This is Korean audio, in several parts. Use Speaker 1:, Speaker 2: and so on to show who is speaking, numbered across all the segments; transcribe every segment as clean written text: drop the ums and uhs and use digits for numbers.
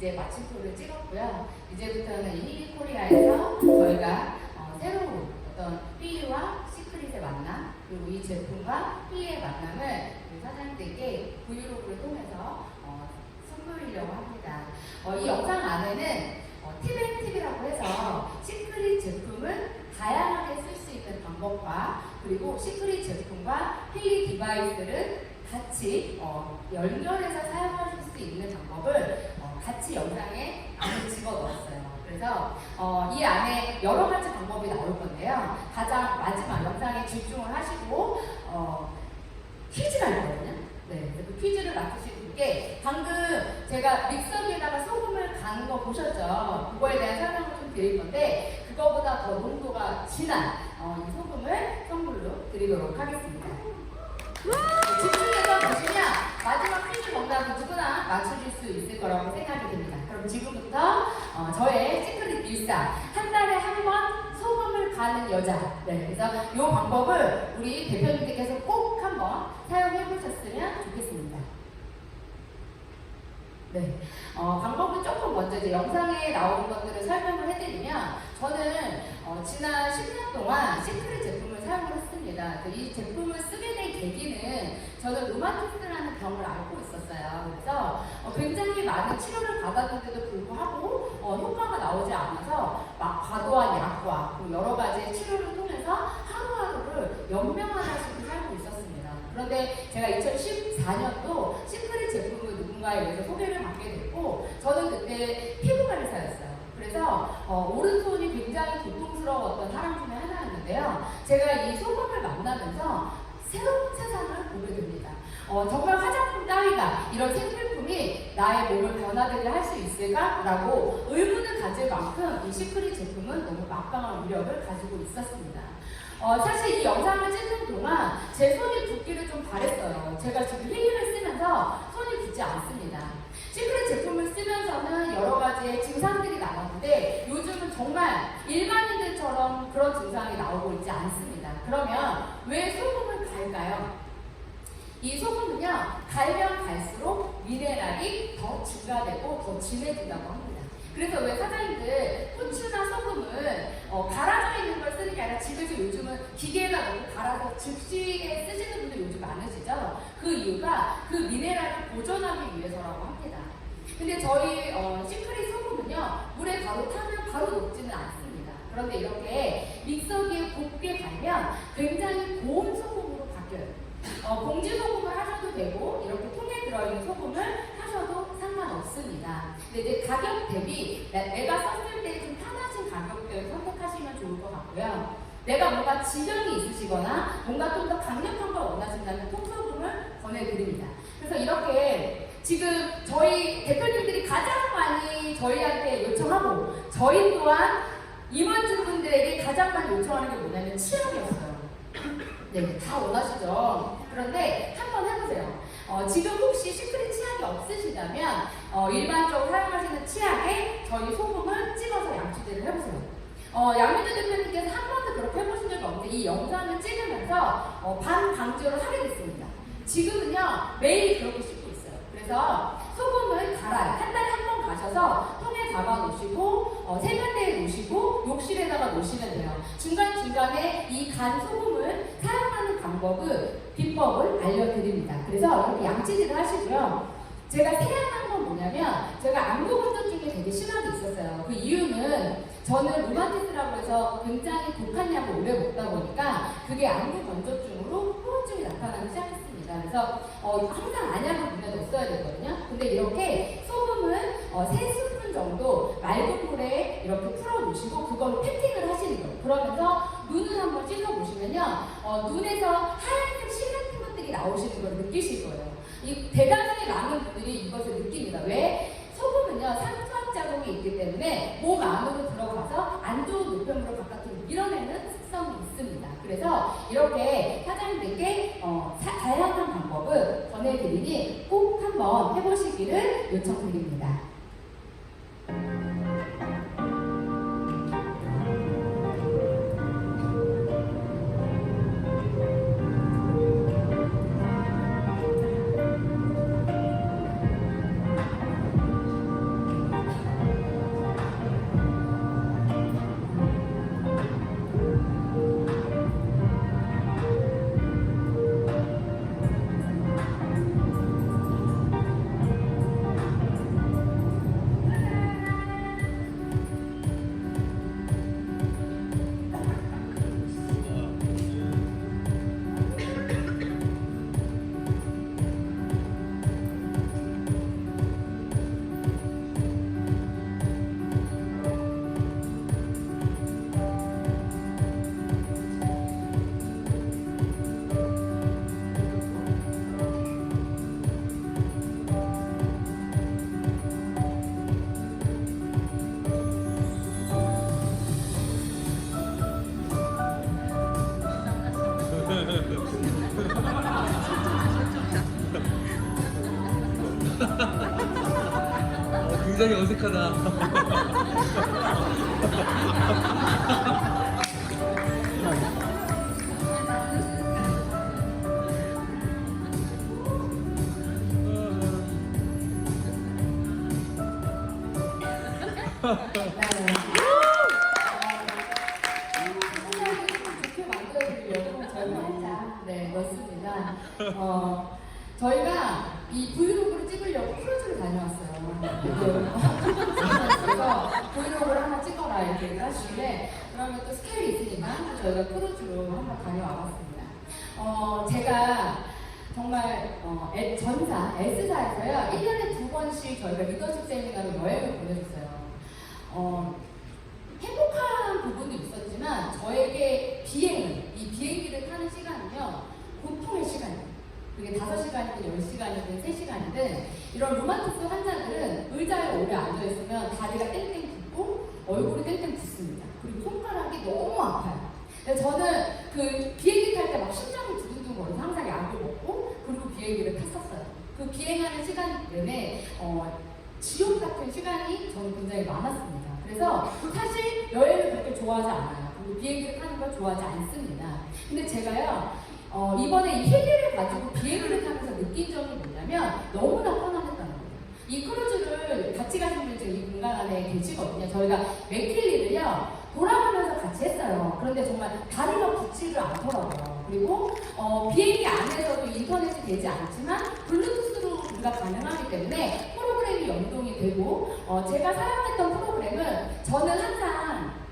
Speaker 1: 이제 마침표를 찍었고요. 이제부터는 이니비 코리아에서 저희가 새로운 어떤 휘와 시크릿의 만남, 그리고 이 제품과 휘의 만남을 우리 사장님들께 브이로그를 통해서 선보이려고 합니다. 이 영상 안에는 팁앤팁이라고 해서 시크릿 제품을 다양하게 쓸 수 있는 방법과 그리고 시크릿 제품과 힐리 디바이스를 같이 연결해서 사용하실 수 있는 방법을 같이 영상에 안에 집어 넣었어요. 그래서 이 안에 여러 가지 방법이 나올 건데요. 가장 마지막 영상에 집중을 하시고 퀴즈가 있거든요. 네, 그 퀴즈를 맞추실 분께 방금 제가 믹서기에다가 소금을 간 거 보셨죠? 그거에 대한 설명을 좀 드릴 건데 그거보다 더 농도가 진한 이 소금을 선물로 드리도록 하겠습니다. 집중해서 보시면 마지막 퀴즈 정답은 누구나 맞추실 수 있을 거라고 생각이 듭니다. 그럼 지금부터 저의 시크릿 일상 한 달에 한 번 소금을 가는 여자. 네, 그래서 이 방법을 우리 대표님들께서 꼭 한번 사용해 보셨으면 좋겠습니다. 네, 방법은 조금 먼저 이제 영상에 나오는 것들을 설명을 해드리면 저는 지난 10년 동안 시크릿 제품을 사용을 했습니다. 이 제품을 쓰게 된 계기는 저는 루마티스라는 병을 앓고 있었어요. 그래서 굉장히 많은 치료를 받았는데도 불구하고 효과가 나오지 않아서 막 과도한 약과 여러 가지 치료를 통해서 하루하루를 연명하다시피 살고 있었습니다. 그런데 제가 2014년도 시크릿 제품을 누군가에 의해서 소개를 받게 됐고 저는 그때 피부관리사였어요. 그래서 오른손이 굉장히 고통스러웠던 사람 중에 하나였는데요. 제가 이 소금을 만나면서 새로운 세상을 보게 됩니다. 정말 화장품 따위가 이런 생필품이 나의 몸을 변화되게 할 수 있을까라고 의문을 가질 만큼 이 시크릿 제품은 너무 막강한 위력을 가지고 있었습니다. 사실 이 영상을 찍는 동안 제 손이 붓기를 좀 바랬어요. 제가 지금 힐링을 쓰면서 손이 붓지 않습니다. 시크릿 제품을 쓰면서는 여러 가지의 증상들이 나왔는데 요즘은 정말 일반인들처럼 그런 증상이 나오고 있지 않습니다. 그러면 왜 소금을 갈까요? 이 소금은요, 갈면 갈수록 미네랄이 더 증가되고 더 진해진다고 합니다. 그래서 왜 사장님들 후추나 소금을 갈아져 있는 걸 쓰는 게 아니라 집에서 요즘은 기계에다 넣고 갈아서 즉시에 쓰시는 분들 요즘 많으시죠? 그 이유가 그 미네랄을 보존하기 위해서라고 합니다. 근데 저희 시크릿 소금은요, 물에 바로 타면 바로 녹지는 않습니다. 그런데 이렇게 믹서기에 곱게 갈면 굉장히 고운 소금으로 바뀌어요. 봉지 소금을 하셔도 되고 이렇게 통에 들어있는 소금을 하셔도 상관없습니다. 근데 이제 가격 대비 내가 썼을 때 좀 편하신 가격대를 선택하시면 좋을 것 같고요. 내가 뭔가 지병이 있으시거나 뭔가 좀 더 강력한 걸 원하신다면 통소금을 권해드립니다. 그래서 이렇게 지금 저희 대표님들이 가장 많이 저희한테 요청하고 저희 또한 임원진분들에게 가장 많이 요청하는 게 뭐냐면 치약이었어요. 네, 다 원하시죠? 그런데 한번 해보세요. 지금 혹시 시크릿 치약이 없으시다면 일반적으로 사용하시는 치약에 저희 소금을 찍어서 양치질을 해보세요. 양민주 대표님께서 한 번도 그렇게 해보신 적이 없는데 이 영상을 찍으면서 반강제로 하게 됐습니다. 지금은요, 매일 그렇게 씻고 있어요. 그래서 소금을 갈아요. 한 달에 한 번 가셔서 통에 담아 놓으시고 세면대에 놓으시고 욕실에다가 놓으시면 돼요. 중간중간에 이 간 소금을 사용하는 비법을 알려드립니다. 그래서 이렇게 양치질을 하시고요. 제가 세안한 건 뭐냐면 제가 안구건조증이 되게 심하게 있었어요. 그 이유는 저는 루마티스라고 해서 굉장히 독한 약을 오래 먹다 보니까 그게 안구건조증으로 후유증이 나타나기 시작했습니다. 그래서 항상 안약을 눈에 넣었어야 되거든요. 근데 이렇게 소금을 3스푼 정도 맑은 물에 이렇게 풀어놓으시고 그걸로 패킹을 하시는 거예요. 그러면서 눈을 한번 씻어보시면요, 눈에서 하얀색 실 같은 것들이 나오시는 걸 느끼실 거예요. 이 대다수의 많은 분들이 이것을 느낍니다. 왜? 소금은요, 산소합 작용이 있기 때문에 몸 안으로 들어가서 안 좋은 노폐물을 바깥으로 밀어내는 특성이 있습니다. 그래서 이렇게 사장님들께 요청드립니다.
Speaker 2: 굉장히 어색하다.
Speaker 1: 좋게 만들어드리려고 저희가 살짝 그렇습니다. 저희가 이 브이로그를 찍으려고 크루즈를 다녀왔어요. 그래서 브이로그를 하나 찍어라 이렇게 하시길래 그러면 또 스케일이 있으니까 저희가 크루즈로 한번 다녀와봤습니다. 제가 정말 전사 S사에서요 1년에 2번씩 저희가 리더십 세미나로 여행을 보내줬어요. 행복한 부분도 있었지만 저에게 이 비행기를 타는 시간은요 고통의 시간이에요. 그게 5시간이든 10시간이든 3시간이든 이런 루마티스 환자들은 의자에 오래 앉아있으면 다리가 땡땡 붓고 얼굴이 땡땡 붓습니다. 그리고 손가락이 너무 아파요. 그래서 저는 그 비행기 탈 때 막 심장이 두근두근 거려서 항상 약을 먹고 그리고 비행기를 탔었어요. 그 비행하는 시간 내내 지옥 같은 시간이 저는 굉장히 많았습니다. 그래서 사실 여행을 그렇게 좋아하지 않아요. 그리고 비행기를 타는 걸 좋아하지 않습니다. 근데 제가요 이번에 이 힐리를 가지고 비행기를 타면서 느낀 점이 뭐냐면 너무나 편안했다는 거예요. 이 크루즈를 같이 가신 분이 지금 이 공간 안에 계시거든요. 저희가 맥힐리를요 돌아가면서 같이 했어요. 그런데 정말 다리가 붙지를 않더라고요. 그리고 비행기 안에서도 인터넷이 되지 않지만 블루투스로 우리가 가능하기 때문에 프로그램이 연동이 되고 제가 사용했던 프로그램은 저는 항상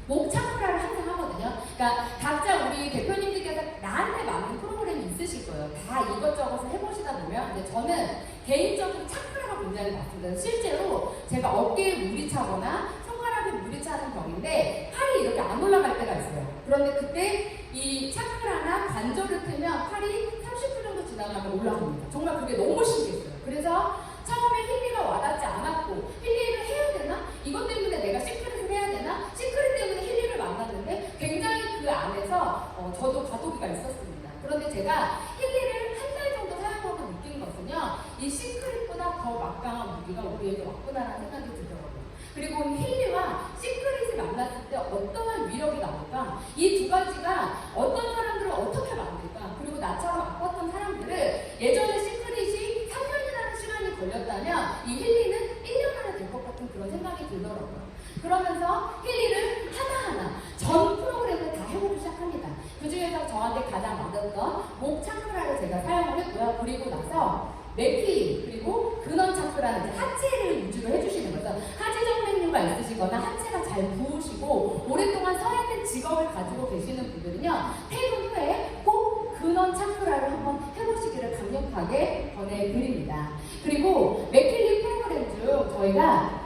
Speaker 1: 목 차크라를 항상 하거든요. 그러니까 각자 우리 대표님들께서 나한테 맞는 프로그램이 있으실 거예요. 다 이것저것을 해보시다 보면. 근데 저는 개인적으로 차크라가 굉장히 맞습니다. 실제로 제가 어깨에 물이 차거나 손가락에 물이 차는 병인데 팔이 이렇게 안 올라갈 때가 있어요. 그런데 그때 이 차크라나 관절을 틀면 팔이 30분 정도 지나가면 올라갑니다. 정말 그게 너무 신기했어요. 그래서 처음에 힐리가 와닿지 않았고 힐리를 해야 되나? 이것 때문에 내가 시크릿을 해야 되나? 시크릿 때문에 힐리를 만났는데 굉장히 그 안에서 저도 과도기가 있었습니다. 그런데 제가 힐리를 한 달 정도 사용하고 느낀 것은요 이 시크릿보다 더 막강한 무기가 우리에게 왔구나라는 생각이 들더라고요. 그리고 힐리와 시크릿을 만났을 때 어떠한 위력이 나올까? 이 두 가지가 어떤 사람들을 어떻게 만들까? 그리고 나처럼 아팠던 사람들을 예전에 시크릿이 3년이라는 시간이 걸렸다면 이 힐리는 1년 안에 될 것 같은 그런 생각이 들더라고요. 그러면서 힐리를 하나하나 전 프로그램을 다 해보기 시작합니다. 그 중에서 저한테 가장 맞았던 목 차크라를 제가 사용을 했고요. 그리고 나서 맥힐리 그리고 근원 차크라는 하체를 위주로 해주시는 거죠. 하체 정맥류가 있으시거나 하체가 잘 부으시고 오랫동안 서 있는 직업을 가지고 계시는 분들은요 퇴근 후에 꼭 근원 차크라를 한번 해보시기를 강력하게 권해드립니다. 그리고 맥힐리 프로그램 중 저희가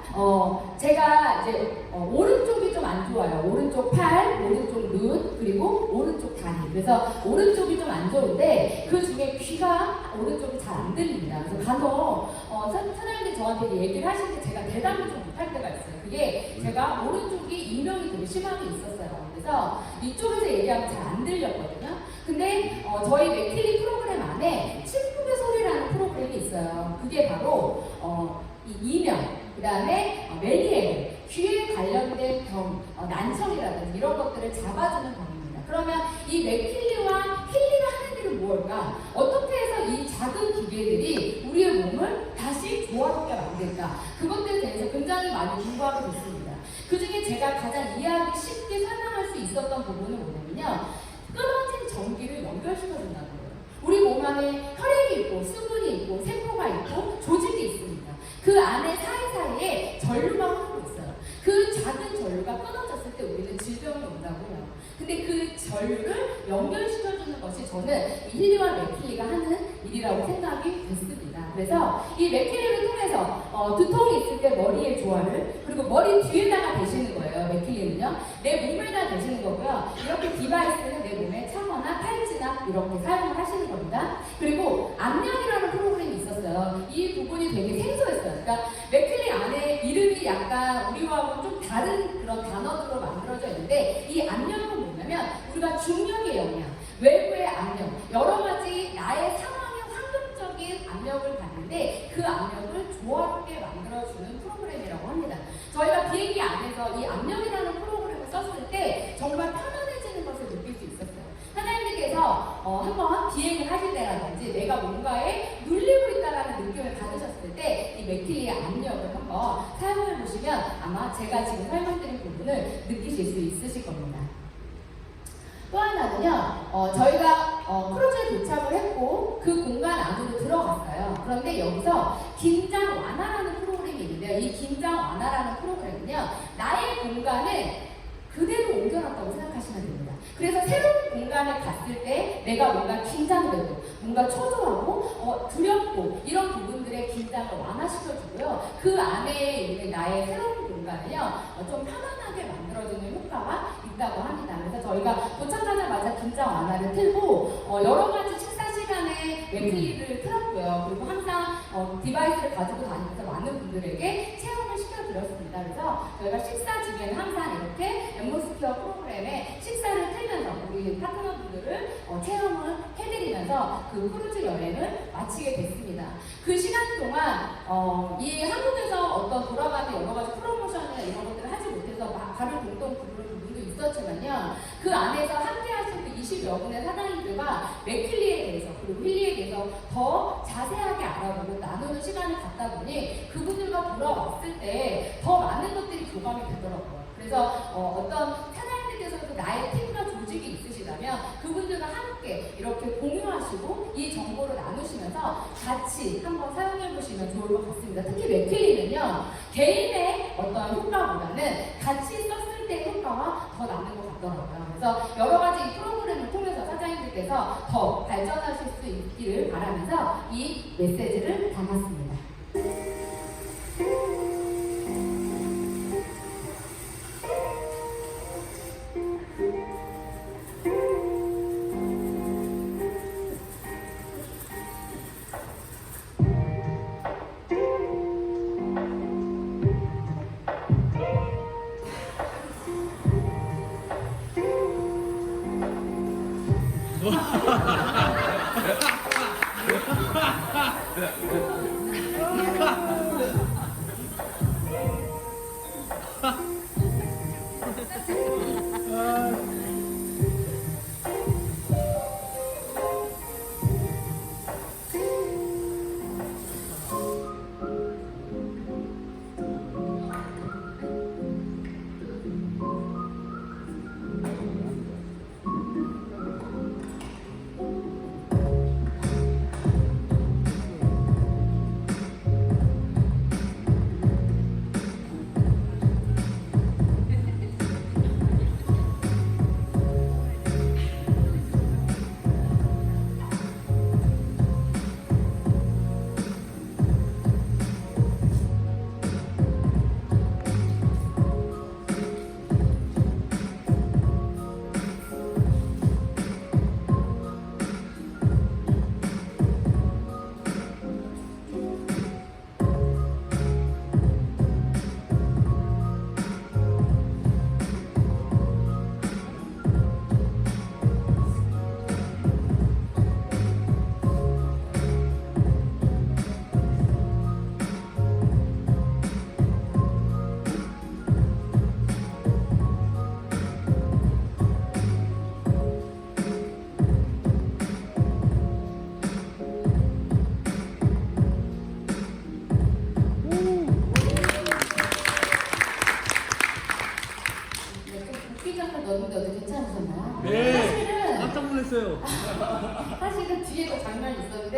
Speaker 1: 제가 이제 오른쪽이 좀 안 좋아요. 오른쪽 팔, 오른쪽 눈, 그리고 오른쪽 다리. 그래서 오른쪽이 좀 안 좋은데 그 중에 귀가 오른쪽이 잘 안 들립니다. 그래서 간혹 선생님들이 저한테 얘기를 하실 때 제가 대답을 좀 못할 때가 있어요. 그게 제가 오른쪽이 이명이 되게 심하게 있었어요. 그래서 이쪽에서 얘기하면 잘 안 들렸거든요. 근데 저희 맥힐리 프로그램 안에 침묵의 소리라는 프로그램이 있어요. 그게 바로 이 이명, 그 다음에 메니엘, 귀에 관련된 병, 난청이라든지 이런 것들을 잡아주는 병입니다. 그러면 이 맥힐리와 힐리가 하는 일은 무엇일까? 어떻게 해서 이 작은 기계들이 우리의 몸을 다시 조화롭게 만들까? 그것들에 대해서 굉장히 많이 공부하게 됐습니다. 그 중에 제가 가장 이해하기 쉽게 설명할 수 있었던 부분은 뭐냐면요. 끊어진 전기를 연결시켜준다는 거예요. 우리 몸 안에 혈액이 있고 수분이 있고 세포가 있고 조직이 있습니다. 그 안에 사이사이에 전류가 흐르고 있어요. 그 작은 전류가 끊어졌을 때 우리는 질병이 온다고요. 근데 그 전류를 연결시켜주는 것이 저는 이 힐리와 맥힐리가 하는 일이라고 생각이 됐습니다. 그래서 이 맥힐리를 통해서 두통이 있을 때 머리에 조화를, 그리고 머리 뒤에다가 대시는 거예요. 맥힐리는요. 내 몸에다 대시는 거고요. 이렇게 디바이스는 내 몸에 차거나 팔찌나 이렇게 사용을 하시는 겁니다. 그리고 압력이라는 프로그램이 있었어요. 이 부분이 되게 생소했어요. 그러니까 맥힐리 안에 이름이 약간 우리와는 좀 다른 그런 단어들로 만들어져 있는데, 이 압력은 뭐냐면 우리가 중력의 영향, 외부의 압력, 여러 가지 나의 상황의 환경적인 압력을 받는데 그 압력을 조화롭게 만들어주는 프로그램이라고 합니다. 저희가 비행기 안에서 이 압력이라는 프로그램을 썼을 때 정말 편안해지는 것을 느낄 수 있었어요. 사장님께서 한번 비행을 하실 때라든지 내가 뭔가에 눌리고 있다는 느낌을 받으셨을 때 이 맥힐리의 압력을 한번 사용해 보시면 아마 제가 지금 설명드린 부분을 느끼실 수 있으실 겁니다. 또 하나는요, 저희가 크루즈에 도착을 했고 그 공간 안으로 들어갔어요. 그런데 여기서 긴장 완화라는 프로그램이 있는데요. 이 긴장 완화라는 프로그램은요, 나의 공간을 그대로 옮겨놨다고 생각하시면 됩니다. 그래서 새로운 공간에 갔을 때 내가 뭔가 긴장되고 뭔가 초조하고 두렵고 이런 부분들의 긴장을 완화시켜주고요. 그 안에 있는 나의 새로운 공간을요, 좀 편안하게 만들어주는 효과가 있다고 합니다. 그래서 저희가 도착하자마자 긴장 완화를 틀고 여러 가지 식사 시간에 맥힐리를 틀었고요. 그리고 항상 디바이스를 가지고 다니면서 많은 분들에게 체험을 시켜드렸습니다. 그래서 저희가 식사 중에는 항상 이렇게 엠모스피어 프로그램에 식사를 틀면서 우리 파트너분들을 체험을 해드리면서 그 크루즈 여행을 마치게 됐습니다. 그 시간 동안 이 한국에서 어떤 돌아가는 여러 가지 프로모션이나 이런 것들을 하지 못해서 발을 동동 구르는 부분도 있었지만요. 그 안에서 함께 하신 그 20여 분의 사장님들과 맥힐리에 대해서 그리고 힐리에 대해서 더 자세하게 알아보고 나누는 시간을 갖다 보니 그분들과 돌아왔을 때 더 많은 것들이 교감이 되더라고요. 그래서 어떤 사장님들께서도 나의 팀과 조직이 있으시다면 그분들과 함께 이렇게 공유하시고 이 정보를 나누시면서 같이 한번 사용해 보시면 좋을 것 같습니다. 특히 맥힐리는요, 개인의 어떤 효과보다는 같이 썼을 때의 효과가 더 나는 것 같더라고요. 그래서 여러 가지 이 프로그램을 통해서 사장님들께서 더 발전하실 수 있기를 바라면서 이 메시지를 담았습니다.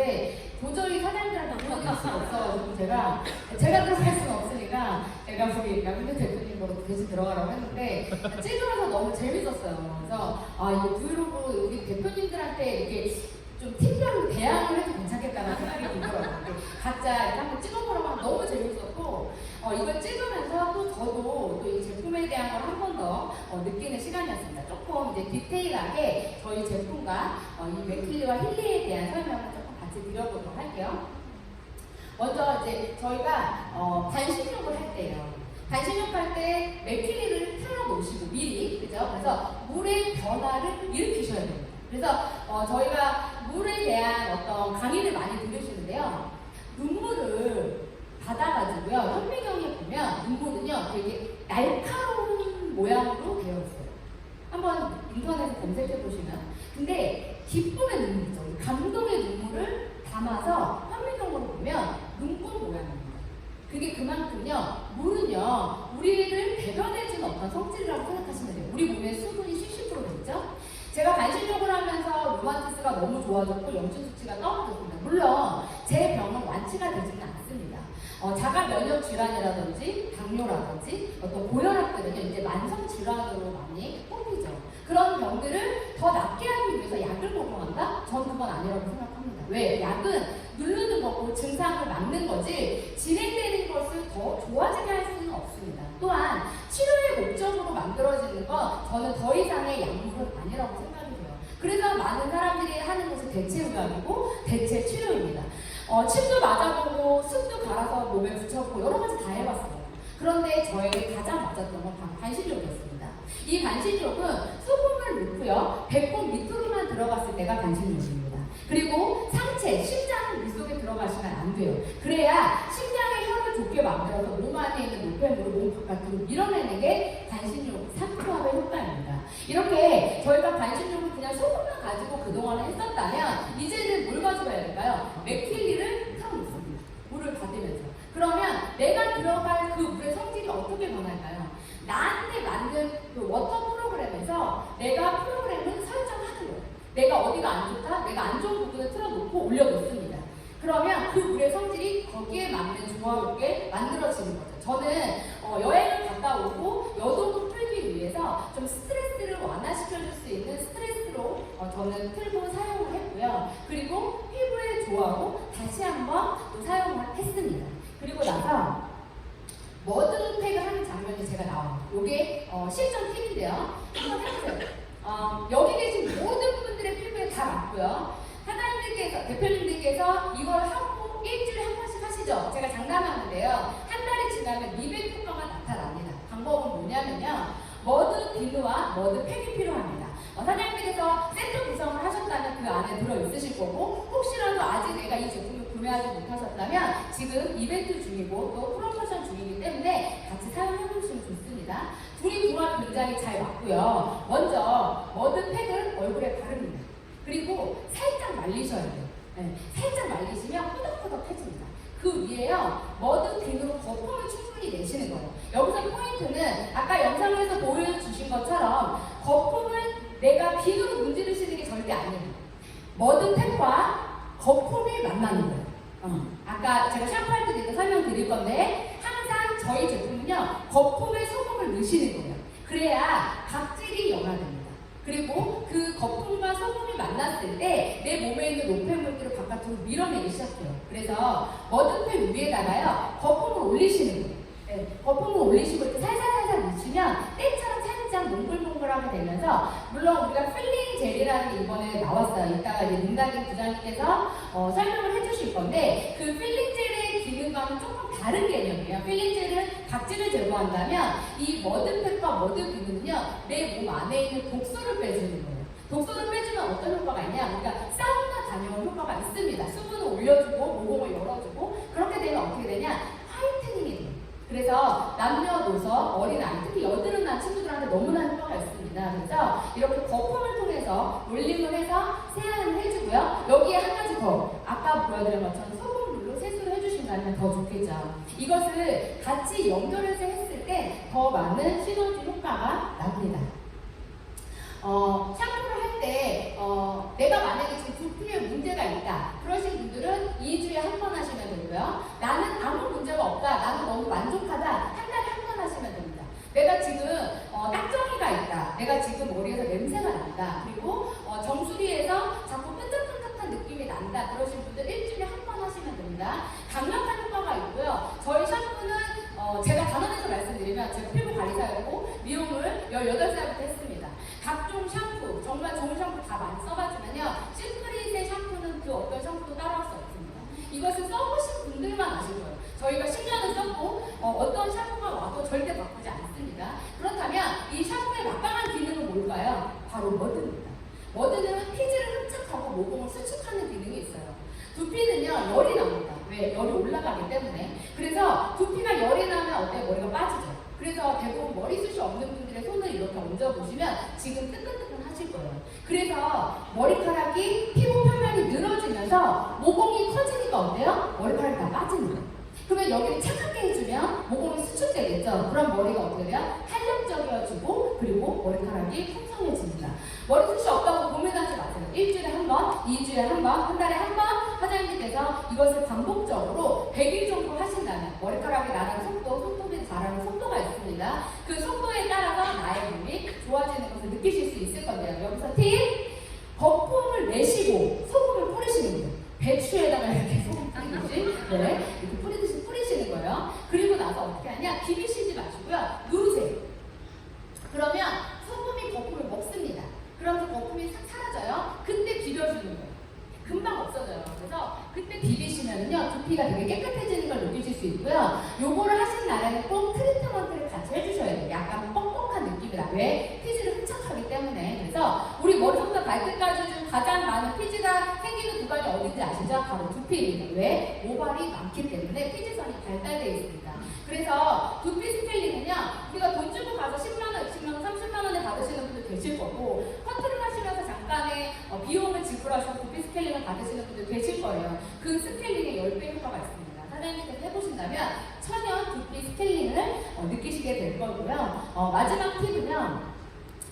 Speaker 1: 있는데 도저히 사장님들한테 물어볼 수가 없어가지고 제가 들어갈 수는 없으니까 제가 우리 양대 대표님 거로 대신 들어가라고 했는데 찍으면서 너무 재밌었어요. 그래서 이거 브이로그 우리 대표님들한테 이렇게 좀 특별한 대항을 해도 괜찮겠다는 생각이 들더라고요. 각자 이렇게 한번 찍어보라고 하면 너무 재밌었고 이걸 찍으면서 또 저도 또 이 제품에 대한 걸 한 번 더 느끼는 시간이었습니다. 조금 이제 디테일하게 저희 제품과 이 맥킬리와 힐리에 대한 설명을 조금 같이 드려보도록 할게요. 먼저 이제 저희가 반신욕을 할 때요. 반신욕 할 때 맥킬리를 틀어놓으시고 미리, 그죠? 그래서 물의 변화를 일으키셔야 됩니다. 그래서 저희가 물에 대한 어떤 강의를 많이 들으시는데요. 눈물을 받아가지고요. 현미경에 보면 눈물은요 되게 날카로운 모양으로 되어 있어요. 한번 인터넷에 검색해 보시면. 근데 기쁨의 눈물이죠. 감동의 눈물을 담아서 현미경으로 보면 눈꽃 모양입니다. 그게 그만큼요, 물은요, 우리를 배변해주는 어떤 성질이라고 생각하시면 돼요. 우리 몸에 수분이 70% 되죠? 제가 반신욕을 하면서 루마티스가 너무 좋아졌고 염증 수치가 떨어졌습니다. 물론 제 병은 완치가 되지는 않습니다. 자가 면역 질환이라든지 당뇨라든지 어떤 고혈압들은요 이제 만성 질환으로 많이 뽑히죠. 그런 병들을 더 낫게 하기 위해서 약을 복용한다? 저는 그건 아니라고 생각합니다. 왜? 약은 누르는 거고 증상을 막는 거지 진행되는 것을 더 좋아지게 할 수는 없습니다. 또한 치료의 목적으로 만들어지는 건 저는 더 이상의 약물은 아니라고 생각이 돼요. 그래서 많은 사람들이 하는 것은 대체 의학이고 대체 치료입니다. 침도 맞아보고 숯도 갈아서 몸에 붙여보고 여러 가지 다 해봤어요. 그런데 저에게 가장 맞았던 건 반신욕이었습니다. 이 반신욕은 소금을 넣고요, 배꼽 밑으로만 들어갔을 때가 반신욕입니다. 그리고 상체, 심장 밑속에 들어가시면 안 돼요. 그래야 심장의 혈을 좁게 만들어서 몸 안에 있는 노폐물을 몸 바깥으로 밀어내는 게 반신욕 3초합의 효과입니다. 이렇게 저희가 반신욕을 그냥 소금만 가지고 그동안에 했었다면 이제는 뭘 가지고 해야 될까요? 맥킬리를 틀어놓습니다. 물을 받으면서. 그러면 내가 들어갈 그 물의 성질이 어떻게 변할까요? 나한테 맞는 그 워터 프로그램에서 내가 프로그램을 설정하는 거예요. 내가 어디가 안 좋다? 내가 안 좋은 부분을 틀어놓고 올려놓습니다. 그러면 그 물의 성질이 거기에 맞는 조화롭게 만들어지는 거죠. 저는 여행을 갔다 오고 여도도 풀기 위해서 좀 스트레스를 완화시켜줄 수 있는 스트레스로 저는 틀고 사용을 했고요. 그리고 피부의 조화로 다시 한번 또 사용을 했습니다. 그리고 나서 머드팩을 하는 장면이 제가 나와요. 이게 실전 팁인데요. 한번 해보세요. 여기 계신 모든 분들의 피부에 다 맞고요. 사장님들께서, 대표님들께서 이걸 하고 일주일에 한 번씩 하시죠. 제가 장담하는데요. 한 달이 지나면 미백 효과가 나타납니다. 방법은 뭐냐면요. 머드 비누와 머드 팩이 필요합니다. 사장님께서 세트 구성을 하셨다면 그 안에 들어있으실 거고, 혹시라도 아직 내가 이 제품을 구매하지 못하셨다면 지금 이벤트 중이고 또 프로모션 중이기 때문에 같이 사용해보시면 좋습니다. 둘이 궁합 굉장히 잘 맞고요. 먼저 머드팩을 얼굴에 바릅니다. 그리고 살짝 말리셔야 돼요. 네, 살짝 말리시면 꾸덕꾸덕해집니다. 그 위에요, 머드 비누로 거품을 충분히 내시는 거예요. 여기서 포인트는 아까 영상에서 보여주신 것처럼 거품을 내가 비누로 문지르시는 게 절대 아니에요. 머드팩과 거품이 만나는 거예요. 아까 제가 샴푸할 때도 설명드릴 건데 항상 저희 제품은요, 거품에 소금을 넣으시는 거예요. 그래야 각질이 연화됩니다. 그리고 그 거품과 소금이 만났을 때 내 몸에 있는 노폐물들을 바깥으로 밀어내기 시작해요. 그래서 머드팩 위에다가요, 거품을 올리시는 거예요. 네, 거품을 올리시고 이렇게 살살살살 묻히면 때처럼 살짝 몽글몽글하게 되면서, 물론 우리가 필링 젤이라는 게 이번에 나왔어요. 이따가 이제 민다기 부장님께서 설명을 해주실 건데, 그 필링 젤의 기능과는 조금 다른 개념이에요. 필링 젤은 각질을 제거한다면 이 머드팩과 머드 비누는요, 내 몸 안에 있는 독소를 빼주는 거예요. 독소를 빼주면 어떤 효과가 있냐? 우리가 사우나 다녀온 효과가 있습니다. 수분을 올려주고 모공을 열어주고, 그렇게 되면 어떻게 되냐? 화이트닝이 돼요. 그래서 남녀노소, 어린아이, 특히 여드름 난 친구들한테 너무나 효과가 있습니다. 그래서 이렇게 거품을 통해서 올림을 해서 세안을 해주고요. 여기에 한 가지 더, 아까 보여드린 것처럼 소금물로 세수를 해주신다면 더 좋겠죠. 이것을 같이 연결해서 했을 때 더 많은 시너지 효과가 납니다. 샴푸를 할 때 내가 만약에 지금 두피에 문제가 있다 그러신 분들 된다 그러신 분들 일주일에 한 번 하시면 됩니다. 강력한 효과가 있고요. 저희 샴푸는 제가 단언해서 말씀드리면 제가 피부 관리사였고 미용을 18살부터 했습니다. 각종 샴푸, 정말 좋은 샴푸 다 많이 써봤지만요. 시크릿의 샴푸는 그 어떤 샴푸도 따라올 수 없습니다. 이것은 써보신 분들만 아실 거예요. 저희가 10년을 썼고 어떤 샴푸가 와도 절대 바꾸지 않습니다. 그렇다면 이 샴푸의 막강한 기능은 뭘까요? 바로 머드입니다. 머드는 피지를 흡착하고 모공을 수축하는 기능이 있어요. 두피는요 열이 납니다. 왜? 열이 올라가기 때문에. 그래서 두피가 열이 나면 어때요? 머리가 빠지죠. 그래서 대부분 머리숱이 없는 분들의 손을 이렇게 얹어보시면 지금 뜨끈뜨끈 하실 거예요. 그래서 머리카락이 피부 표면이 늘어지면서 모공이 커지니까 어때요? 머리카락이 다 빠지는 거예요. 그러면 여기를 차갑게 해주면 모공이 수축되겠죠. 그럼 머리가 어떻게 돼요? 탄력적이어지고 그리고 머리카락이 풍성해집니다. 머리숱이 없다고 고민하지 마세요. 일주일에 한 번, 2주에 한 번, 한 달에 한 번 사장님께서 이것을 반복적으로 100일 정도 하신다면 머리카락이 나는 속도, 손톱이 자라는 속도가 있습니다. 그 속도에 따라서 나의 몸이 좋아지는 것을 느끼실 수 있을 건데요. 여기서 팁! 거품을 내시고 소금을 뿌리시는 거예요. 배추에다가 이렇게 소금 뿌리듯이 이렇게 뿌리시는 거예요. 그리고 나서 어떻게 하냐? 비비시지 마시고요. 누르세요. 그러면 소금이 거품을 먹습니다. 그러면서 거품이 싹 사라져요. 그때 비벼주는 거예요. 금방 없어져요. 그래서 그때 비비시면은요 두피가 되게 깨끗해지는 걸 느끼실 수 있고요. 요거를 하신 날에는 꼭 트리트먼트를 같이 해주셔야 돼요. 약간 뻑뻑한 느낌이 나요. 왜? 피지를 흡착하기 때문에. 그래서 우리 머리부터 발끝까지 중 가장 많은 피지가 생기는 구간이 어딘지 아시죠? 바로 두피입니다. 왜? 모발이 많기 때문에 피지선이 발달되어 있습니다. 그래서 두피 스케일링은요 우리가 돈 주고 가서 10만원, 20만원, 30만원에 받으시는 분들 계실 거고 커트를 하시면서 잠깐의 비용을 지불하셔서 두피 스케일링을 받으시는 분들 계실 거예요. 그 스케일링에 10배 효과가 있습니다. 사장님께서 해보신다면 천연 두피 스케일링을 느끼시게 될 거고요. 마지막 팁은요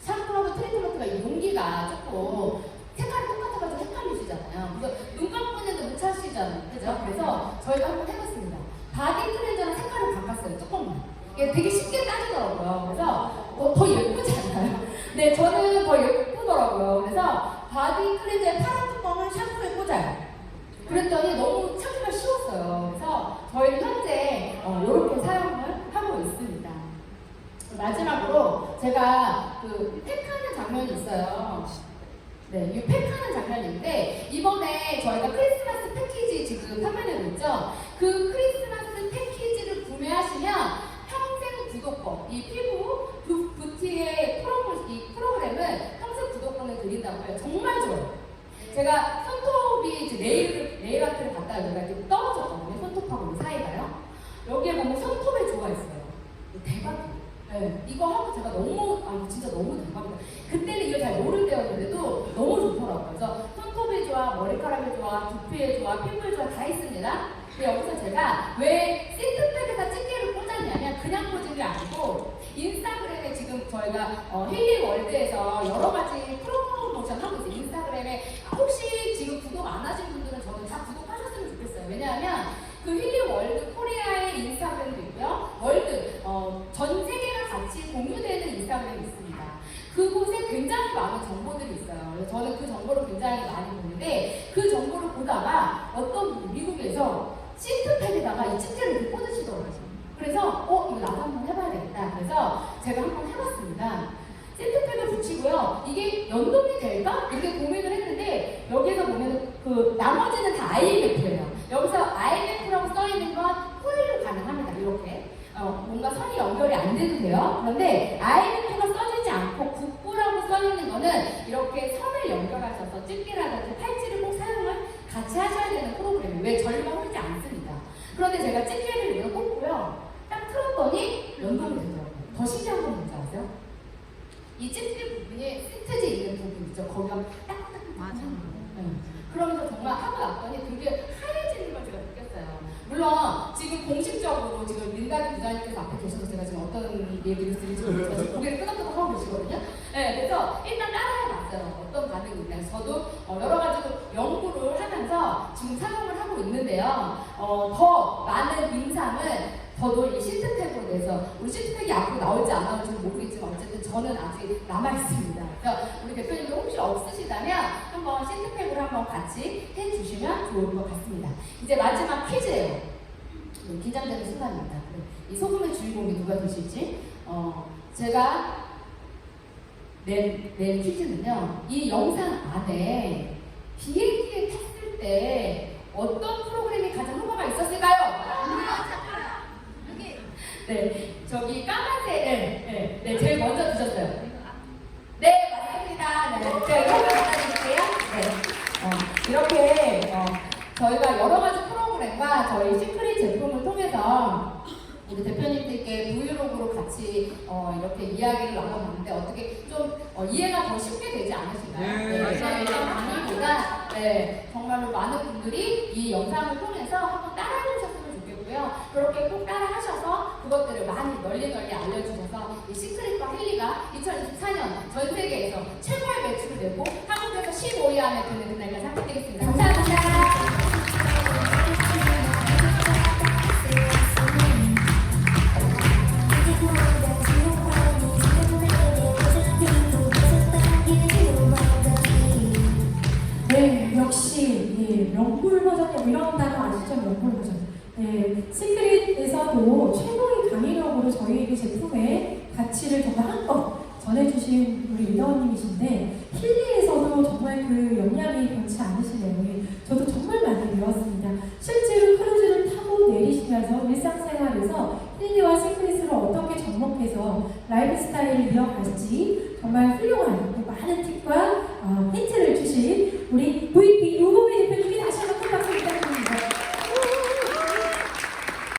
Speaker 1: 샴푸하고 트리트먼트가 이 용기가 조금 색깔이 똑같아가지고 헷갈리시잖아요. 그래서 눈 감고 있는데 못 찾으시잖아요. 그죠? 그래서 저희가 한번 해봤습니다. 바디 클렌저랑 색깔을 바꿨어요. 조금만. 이게 되게 쉽게 따지더라고요. 그래서 더 예쁘지 않나요? 네, 저는 더 예쁘더라고요. 그래서 바디 클렌저의 파란 뚜껑을 샴푸에 꽂아요. 그랬더니 너무 찾기가 쉬웠어요. 그래서 저희는 현재 이렇게 사용을 하고 있습니다. 마지막으로 제가 그 팩하는 장면이 있어요. 네, 이 팩하는 장면인데 이번에 저희가 크리스마스 패키지 지금 판매되고 있죠. 그 크리스마스 패키지를 구매하시면 평생 구독권, 이 피부 뷰티의 이 프로그램은 평생 구독권을 드린다고 해요. 정말 좋아요. 제가 손톱이 이제 네일 아트를 갔다가 여기가 이렇게 떨어졌거든요. 손톱하고 사이가요. 여기에 보면 손톱에 좋아 있어요. 대박이에요. 네, 이거 하고 제가 너무 진짜 너무 대박이다. 그때는 이걸 잘 모를 때였는데도 너무 좋더라고요. 그래서 손톱에 좋아, 머리카락에 좋아, 두피에 좋아, 피부에 좋아 다 있습니다. 근데 여기서 제가 왜 시트팩에다 찌개를 꽂았냐면 그냥 꽂은 게 아니고 인스타그램에 지금 저희가 힐링월드에서 여러 가지 프로모션 하고 있어요. 인스타그램에 혹시 지금 구독 안 하신 분들은 저는 다 구독하셨으면 좋겠어요. 왜냐하면 그 힐링월드 코리아의 인스타그램도 있고요. 월드 전 세계가 같이 공유되는 인스타그램이 있습니다. 그곳에 굉장히 많은 정보들이 있어요. 그래서 저는 그 정보를 굉장히 많이 보는데 그 정보를 보다가 어떤 분이 미국에서 시트팩에다가 이 집게를 이렇게 꽂으시더라고요. 그래서 이거 나도 한번 해봐야 되겠다. 그래서 제가 한번 해봤습니다. 시트팩을 붙이고요. 이게 연동이 될까? 이렇게 고민을 했는데 여기에서 보면 그 나머지는 다 IMF예요. 여기서 IMF라고 써있는 건 코일로 가능합니다. 이렇게 뭔가 선이 연결이 안 돼도 돼요. 그런데 IMF가 써지지 않고 국부라고 써있는 거는 이렇게 선을 연결하셔서 집게라든지 팔찌를 꼭 사용을 같이 하셔야 되는 프로그램이에요. 왜 저희가 흐르지 않습니다. 그런데 제가 집게를 이렇게 꽂고요. 딱 틀었더니 연동이 되더라고요. 더 신기한 건 뭔지 아세요? 이 집게 부분이 시트지 있는 부분 있죠. 거기가 딱딱 맞아. 그러면서 정말 하고 났더니 그게 하얘지는 걸 제가 느꼈어요. 물론 지금 공식적으로 지금 민다리 부장님께서 앞에 계셔서 제가 지금 어떤 얘기를 드릴지 모르겠어요. 고개를 끄덕끄덕 하고 계시거든요. 네, 그래서 일단 따라해봤어요. 어떤 반응이 있나요? 저도 여러 가지로 연구를 하면서 지금 사용을 하고 있는데요. 더 많은 임상은 저도 이 시트팩으로 내서 우리 시트팩이 앞으로 나올지 안 나올지는 모르겠지만 어쨌든 저는 아직 남아있습니다. 그래서 우리 대표님도 혹시 없으시다면 한번 시트팩으로 한번 같이 해주시면 좋을 것 같습니다. 이제 마지막 퀴즈예요. 긴장되는 순간입니다. 이 소금의 주인공이 누가 되실지 제가 낸 퀴즈는요. 이 영상 안에 비행기에 탔을 때 어떤 프로그램이 가장 효과가 있었을까요? 네, 저기 까만색, 네, 제일 먼저 드셨어요. 네, 맞습니다. 네, 제가 이거 부탁드릴게요. 네, 이렇게 저희가 여러 가지 프로그램과 저희 시크릿 제품을 통해서 우리 대표님들께 브이로그로 같이 이렇게 이야기를 나눠봤는데 어떻게 좀 이해가 더 쉽게 되지 않으신가요? 네, 그냥 이런 강의보다 정말로 많은 분들이 이 영상을 통해서 한번 따라해보셨으면 좋겠고요. 그렇게 꼭 따라하셔서 그것들을 많이 널리 알려주셔서 이 시크릿과 헨리가 2024년 전 세계에서 최고의 매출을 내고 한국에서 15위 안에 드는 그날까지 함께 되겠습니다. 감사합니다.
Speaker 3: 네, 역시 명불 버전이 이런 단어 아시죠? 명불 버전. 네, 시크릿에서도 최고의 강의력으로 저희에게 제품의 가치를 정말 한껏 전해주신 우리 리더님이신데 힐리에서도 정말 그 역량이 변치 않으시네요. 저도 정말 많이 배웠습니다. 실제로 크루즈를 타고 내리시면서 일상생활에서 힐리와 시크릿으로 어떻게 접목해서 라이프 스타일을 이어갈지 정말 훌륭한 많은 팁과 힌트를 주신 우리 VP 우고미